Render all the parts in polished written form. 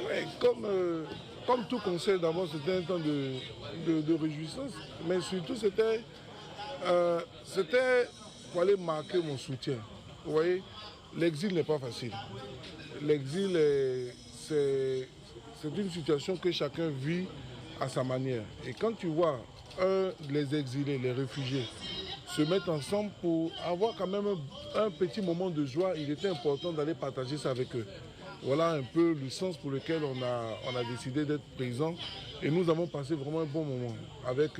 Oui, comme tout conseil, d'abord c'était un temps de réjouissance, mais surtout c'était pour aller marquer mon soutien. Vous voyez, l'exil n'est pas facile. L'exil, c'est une situation que chacun vit à sa manière. Et quand tu vois les exilés, les réfugiés, se mettre ensemble pour avoir quand même un petit moment de joie, il était important d'aller partager ça avec eux. Voilà un peu le sens pour lequel on a décidé d'être présents. Et nous avons passé vraiment un bon moment avec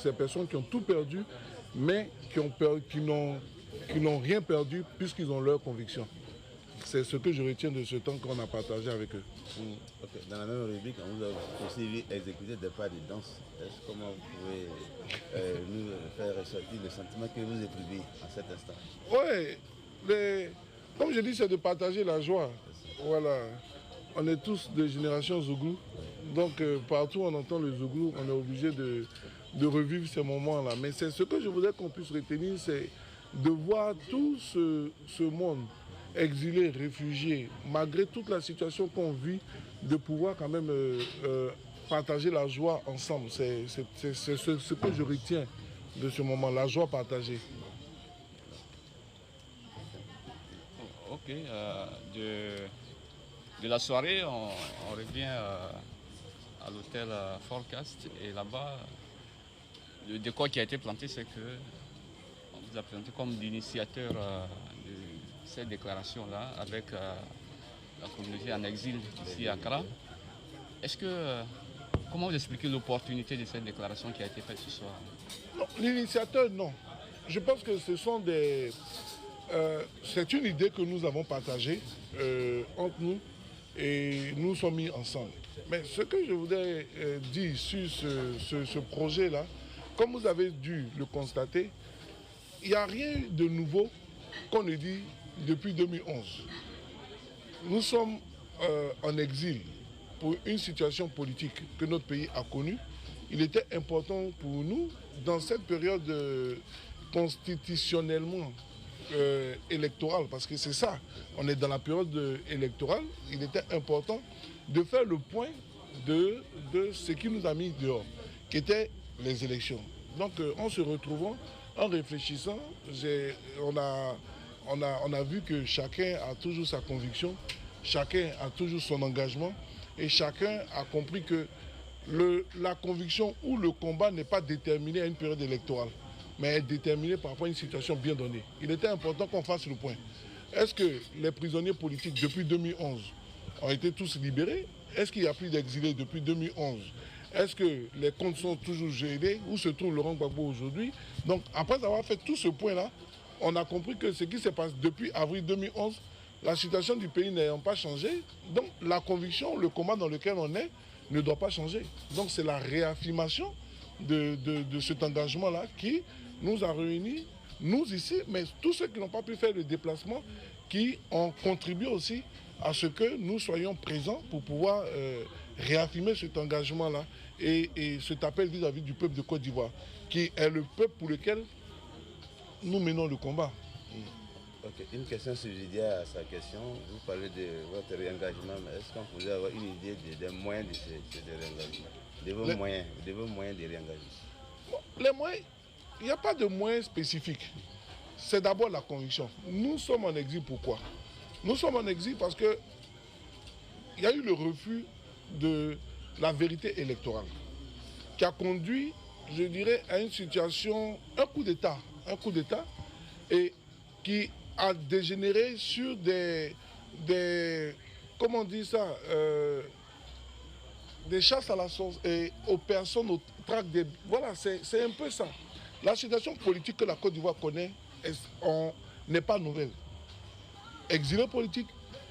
ces personnes qui ont tout perdu, mais qui n'ont rien perdu puisqu'ils ont leur conviction. C'est ce que je retiens de ce temps qu'on a partagé avec eux. Okay. Dans la même rubrique, on vous a aussi vu exécuter des pas de danse. Comment vous pouvez nous faire ressortir le sentiment que vous éprouvez à cet instant? Oui, comme je dis, c'est de partager la joie. Voilà. On est tous de génération Zouglou. Donc partout où on entend le Zouglou, on est obligé de revivre ces moments-là. Mais c'est ce que je voudrais qu'on puisse retenir, c'est de voir tout ce monde exilés, réfugiés, malgré toute la situation qu'on vit, de pouvoir quand même partager la joie ensemble. C'est ce que je retiens de ce moment, la joie partagée. Ok, de la soirée, on revient à l'hôtel Forecast et là-bas, le décor qui a été planté, c'est que on vous a présenté comme l'initiateur de cette déclaration-là avec la communauté en exil ici à Accra. Comment vous expliquez l'opportunité de cette déclaration qui a été faite ce soir? Non, l'initiateur, non. Je pense que ce sont c'est une idée que nous avons partagée entre nous et nous sommes mis ensemble. Mais ce que je voudrais dire sur ce projet-là, comme vous avez dû le constater, il n'y a rien de nouveau qu'on ne dit depuis 2011. Nous sommes en exil pour une situation politique que notre pays a connue. Il était important pour nous, dans cette période constitutionnellement électorale, parce que c'est ça, on est dans la période électorale, il était important de faire le point de ce qui nous a mis dehors, qui étaient les élections. Donc en se retrouvant, en réfléchissant, on a vu que chacun a toujours sa conviction, chacun a toujours son engagement et chacun a compris que la conviction ou le combat n'est pas déterminé à une période électorale, mais est déterminé par rapport à une situation bien donnée. Il était important qu'on fasse le point. Est-ce que les prisonniers politiques depuis 2011 ont été tous libérés? Est-ce qu'il n'y a plus d'exilés depuis 2011? Est-ce que les comptes sont toujours gelés? Où se trouve Laurent Gbagbo aujourd'hui? Donc, après avoir fait tout ce point-là, on a compris que ce qui se passe depuis avril 2011, la situation du pays n'ayant pas changé, donc la conviction, le combat dans lequel on est, ne doit pas changer. Donc, c'est la réaffirmation de cet engagement-là qui nous a réunis, nous ici, mais tous ceux qui n'ont pas pu faire le déplacement, qui ont contribué aussi à ce que nous soyons présents pour pouvoir réaffirmer cet engagement-là et cet appel vis-à-vis du peuple de Côte d'Ivoire, qui est le peuple pour lequel nous menons le combat. Ok, une question subsidiaire à sa question. Vous parlez de votre réengagement, mais est-ce qu'on pourrait avoir une idée des moyens de réengagement, de vos moyens de réengagement? Bon, les moyens, il n'y a pas de moyens spécifiques. C'est d'abord la conviction. Nous sommes en exil pourquoi? Nous sommes en exil parce qu'il y a eu le refus de la vérité électorale qui a conduit, je dirais, à une situation, un coup d'État, et qui a dégénéré sur des comment on dit ça, des chasses à la sauce et aux personnes, au trac des... Voilà, c'est un peu ça. La situation politique que la Côte d'Ivoire connaît n'est pas nouvelle. Exilés politiques,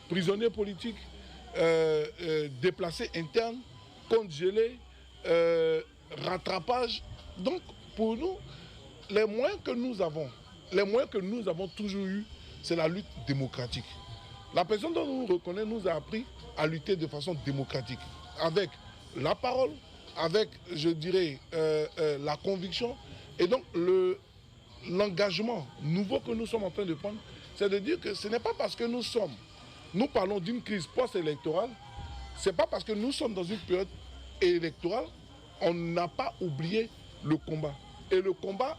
prisonniers politiques, déplacés internes, comptes gelés, rattrapage. Donc, pour nous, les moyens que nous avons toujours eus, c'est la lutte démocratique. La personne dont nous reconnaissons nous a appris à lutter de façon démocratique, avec la parole, avec, je dirais, la conviction. Et donc, l'engagement nouveau que nous sommes en train de prendre, c'est de dire que ce n'est pas parce que nous sommes nous parlons d'une crise post-électorale, ce n'est pas parce que nous sommes dans une période électorale, on n'a pas oublié le combat. Et le combat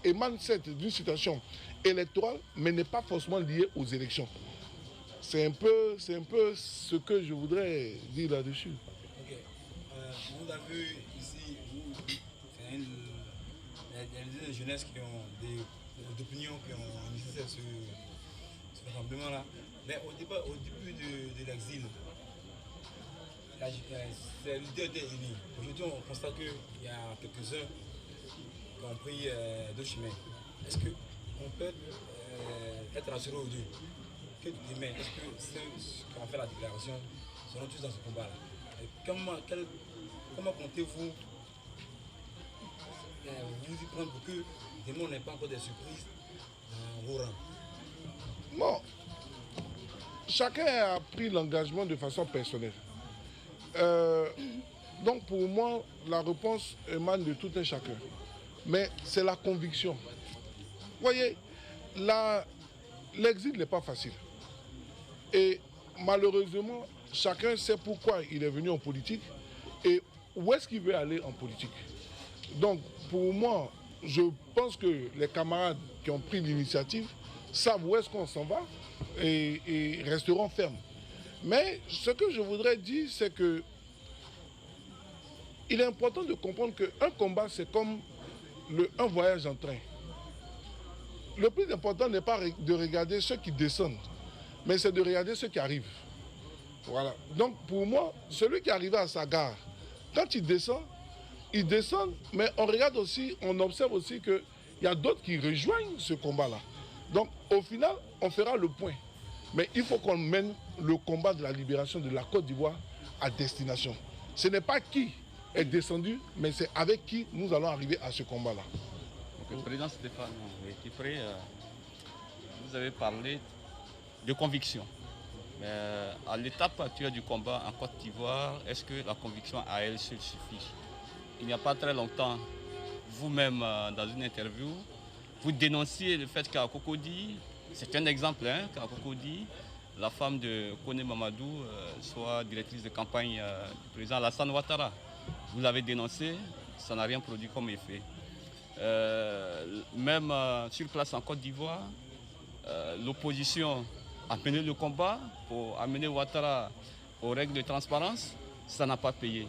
émane certes d'une situation électorale, mais n'est pas forcément lié aux élections. C'est un peu ce que je voudrais dire là-dessus. Ok. Vous avez vu ici, c'est des jeunesses qui ont des opinions qui ont initié ce rassemblement-là. Mais au début de l'exil, c'est l'idée était unie. Aujourd'hui, on constate qu'il y a quelques-uns qui ont pris d'autres chemins. Est-ce qu'on peut être rassuré aujourd'hui que demain, est-ce que ceux qui ont fait la déclaration seront tous dans ce combat-là? Comment comptez-vous vous y prendre pour que demain on n'ait pas encore des surprises dans vos rangs? Bon, chacun a pris l'engagement de façon personnelle. Donc pour moi, la réponse émane de tout un chacun. Mais c'est la conviction. Vous voyez, l'exil n'est pas facile. Et malheureusement, chacun sait pourquoi il est venu en politique et où est-ce qu'il veut aller en politique. Donc pour moi, je pense que les camarades qui ont pris l'initiative savent où est-ce qu'on s'en va et resteront fermes. Mais ce que je voudrais dire, c'est que il est important de comprendre qu'un combat, c'est comme un voyage en train. Le plus important n'est pas de regarder ceux qui descendent, mais c'est de regarder ceux qui arrivent. Voilà. Donc pour moi, celui qui arrive à sa gare, quand il descend, mais on regarde aussi, on observe aussi qu'il y a d'autres qui rejoignent ce combat-là. Donc au final, on fera le point. Mais il faut qu'on mène le combat de la libération de la Côte d'Ivoire à destination. Ce n'est pas qui est descendu, mais c'est avec qui nous allons arriver à ce combat-là. Okay, Président Stéphane Tipré, vous avez parlé de conviction. Mais à l'étape actuelle du combat en Côte d'Ivoire, est-ce que la conviction à elle seule suffit? Il n'y a pas très longtemps, vous-même dans une interview, vous dénonciez le fait qu'à Cocody, c'est un exemple, qu'à Cocody, la femme de Kone Mamadou soit directrice de campagne du président Alassane Ouattara. Vous l'avez dénoncé, ça n'a rien produit comme effet. Même sur place en Côte d'Ivoire, l'opposition a mené le combat pour amener Ouattara aux règles de transparence, ça n'a pas payé.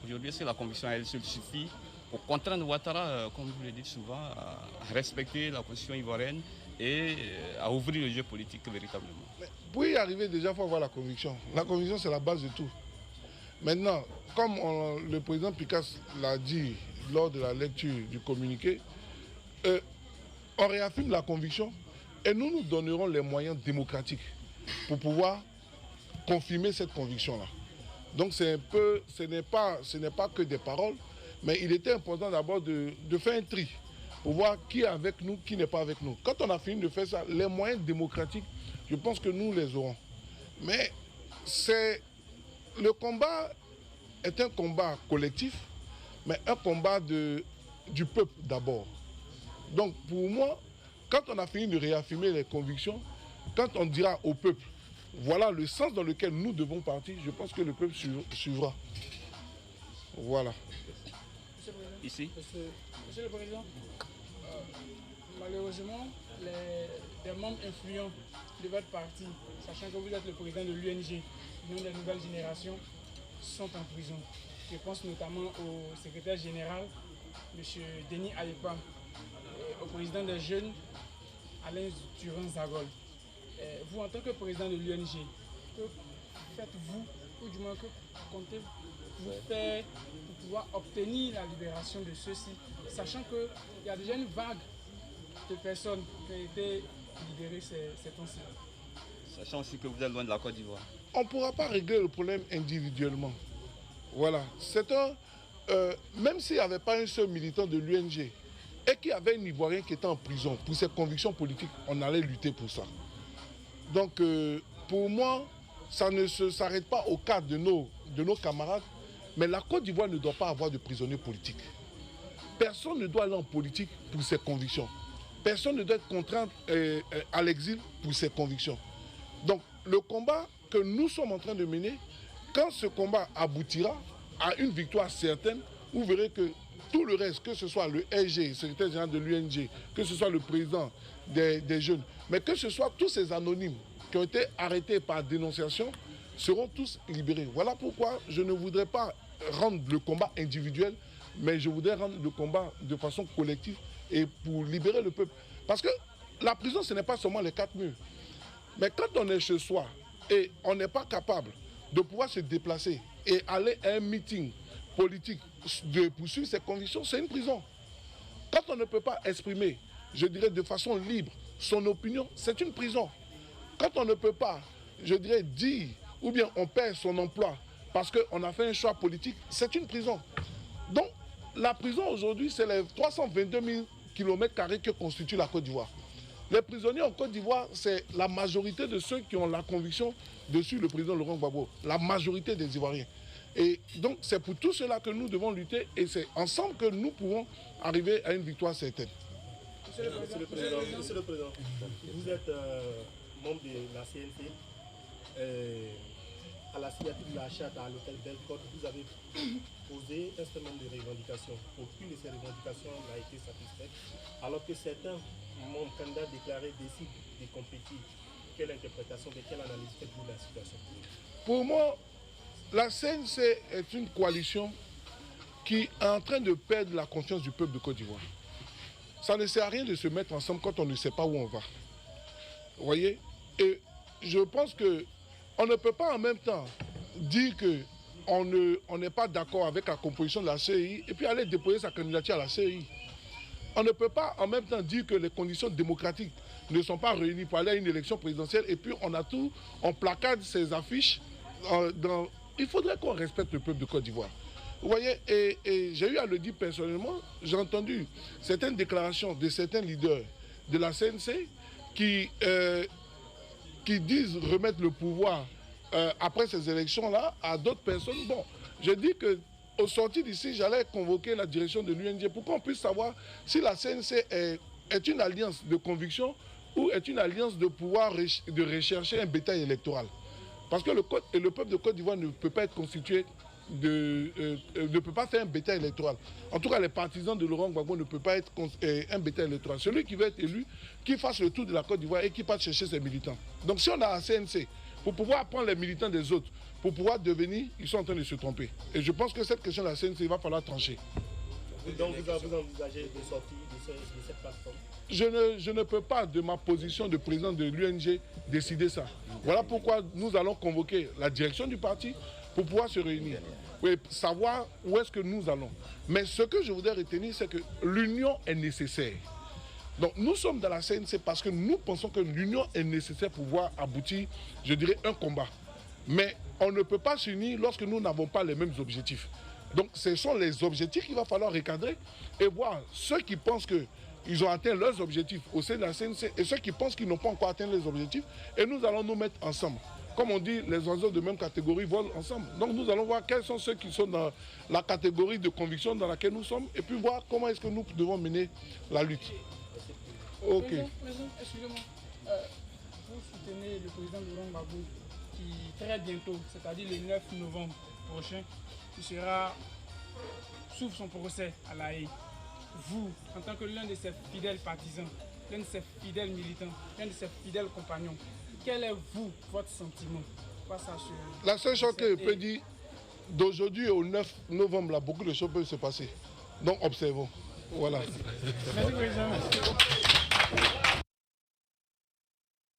Aujourd'hui, est-ce que la conviction à elle seule suffit pour contraindre Ouattara, comme vous le dites souvent, à respecter la constitution ivoirienne et à ouvrir le jeu politique véritablement? Mais pour y arriver, déjà, il faut avoir la conviction. La conviction, c'est la base de tout. Maintenant, comme le président Picasse l'a dit lors de la lecture du communiqué, on réaffirme la conviction et nous nous donnerons les moyens démocratiques pour pouvoir confirmer cette conviction-là. Donc ce n'est pas que des paroles, mais il était important d'abord de faire un tri pour voir qui est avec nous, qui n'est pas avec nous. Quand on a fini de faire ça, les moyens démocratiques, je pense que nous les aurons. Mais le combat est un combat collectif, mais un combat du peuple d'abord. Donc pour moi, quand on a fini de réaffirmer les convictions, quand on dira au peuple, voilà le sens dans lequel nous devons partir, je pense que le peuple suivra. Voilà. Ici. Monsieur le Président, malheureusement, les membres influents de votre parti, sachant que vous êtes le président de l'UNG, l'Union des nouvelles générations, sont en prison. Je pense notamment au secrétaire général, M. Denis Ayepa, au président des jeunes, Alain Durand-Zagol. Vous, en tant que président de l'UNG, que faites-vous, ou du moins que comptez-vous faire pour pouvoir obtenir la libération de ceux-ci, sachant qu'il y a déjà une vague de personnes qui ont été libérées ces temps-ci? Sachant aussi que vous êtes loin de la Côte d'Ivoire. On ne pourra pas régler le problème individuellement. Voilà. Même s'il n'y avait pas un seul militant de l'UNG et qu'il y avait un Ivoirien qui était en prison pour ses convictions politiques, on allait lutter pour ça. Donc, pour moi, ça ne s'arrête pas au cas de nos camarades, mais la Côte d'Ivoire ne doit pas avoir de prisonniers politiques. Personne ne doit aller en politique pour ses convictions. Personne ne doit être contraint à l'exil pour ses convictions. Donc, le combat que nous sommes en train de mener, quand ce combat aboutira à une victoire certaine, vous verrez que tout le reste, que ce soit le SG, secrétaire général de l'UNG, que ce soit le président des jeunes, mais que ce soit tous ces anonymes qui ont été arrêtés par dénonciation, seront tous libérés. Voilà pourquoi je ne voudrais pas rendre le combat individuel, mais je voudrais rendre le combat de façon collective et pour libérer le peuple. Parce que la prison, ce n'est pas seulement les 4 murs. Mais quand on est chez soi et on n'est pas capable de pouvoir se déplacer et aller à un meeting politique de poursuivre ses convictions, c'est une prison. Quand on ne peut pas exprimer, je dirais de façon libre, son opinion, c'est une prison. Quand on ne peut pas, je dirais, dire, ou bien on perd son emploi parce qu'on a fait un choix politique, c'est une prison. Donc, la prison aujourd'hui, c'est les 322 000 km² que constitue la Côte d'Ivoire. Les prisonniers en Côte d'Ivoire, c'est la majorité de ceux qui ont la conviction de suivre le président Laurent Gbagbo, la majorité des Ivoiriens. Et donc, c'est pour tout cela que nous devons lutter et c'est ensemble que nous pourrons arriver à une victoire certaine. Monsieur le Président, vous êtes membre de la CNC. À la signature de la charte à l'hôtel Bellecote, vous avez posé un certain nombre de revendications. Aucune de ces revendications n'a été satisfaite, alors que certains membres candidats déclarés décident de compétir. Quelle interprétation, de quelle analyse faites-vous de la situation? Pour moi, la CNC est une coalition qui est en train de perdre la confiance du peuple de Côte d'Ivoire. Ça ne sert à rien de se mettre ensemble quand on ne sait pas où on va. Vous voyez? Et je pense qu'on ne peut pas en même temps dire qu'on n'est pas d'accord avec la composition de la CEI et puis aller déposer sa candidature à la CEI. On ne peut pas en même temps dire que les conditions démocratiques ne sont pas réunies pour aller à une élection présidentielle et puis on a tout, on placade ces affiches. Il faudrait qu'on respecte le peuple de Côte d'Ivoire. Vous voyez, et j'ai eu à le dire personnellement, j'ai entendu certaines déclarations de certains leaders de la CNC qui disent remettre le pouvoir après ces élections-là à d'autres personnes. Bon, je dis qu'au sortir d'ici, j'allais convoquer la direction de l'UNG pour qu'on puisse savoir si la CNC est une alliance de conviction ou est une alliance de pouvoir de rechercher un bétail électoral. Parce que le peuple de Côte d'Ivoire ne peut pas être constitué ne peut pas faire un bétail électoral. En tout cas, les partisans de Laurent Gbagbo ne peuvent pas être un bétail électoral. Celui qui veut être élu, qui fasse le tour de la Côte d'Ivoire et qui parte chercher ses militants. Donc si on a un CNC, pour pouvoir prendre les militants des autres, pour pouvoir devenir, ils sont en train de se tromper. Et je pense que cette question de la CNC, il va falloir trancher. Donc vous envisagez de sortir de cette plateforme? Je ne peux pas, de ma position de président de l'UNG, décider ça. Voilà pourquoi nous allons convoquer la direction du parti pour pouvoir se réunir, et savoir où est-ce que nous allons. Mais ce que je voudrais retenir, c'est que l'union est nécessaire. Donc nous sommes dans la CNC parce que nous pensons que l'union est nécessaire pour pouvoir aboutir, je dirais, un combat. Mais on ne peut pas s'unir lorsque nous n'avons pas les mêmes objectifs. Donc ce sont les objectifs qu'il va falloir recadrer et voir ceux qui pensent qu'ils ont atteint leurs objectifs au sein de la CNC et ceux qui pensent qu'ils n'ont pas encore atteint les objectifs. Et nous allons nous mettre ensemble. Comme on dit, les oiseaux de même catégorie volent ensemble. Donc nous allons voir quels sont ceux qui sont dans la catégorie de conviction dans laquelle nous sommes et puis voir comment est-ce que nous devons mener la lutte. Ok. Excusez-moi, vous soutenez le président Laurent Gbagbo qui très bientôt, c'est-à-dire le 9 novembre prochain, qui s'ouvre son procès à la Haye. Vous, en tant que l'un de ses fidèles partisans, l'un de ses fidèles militants, l'un de ses fidèles compagnons, quel est votre sentiment face à ce... La seule chose que je peux dire, d'aujourd'hui au 9 novembre, là, beaucoup de choses peuvent se passer. Donc observons. Voilà. Merci, président.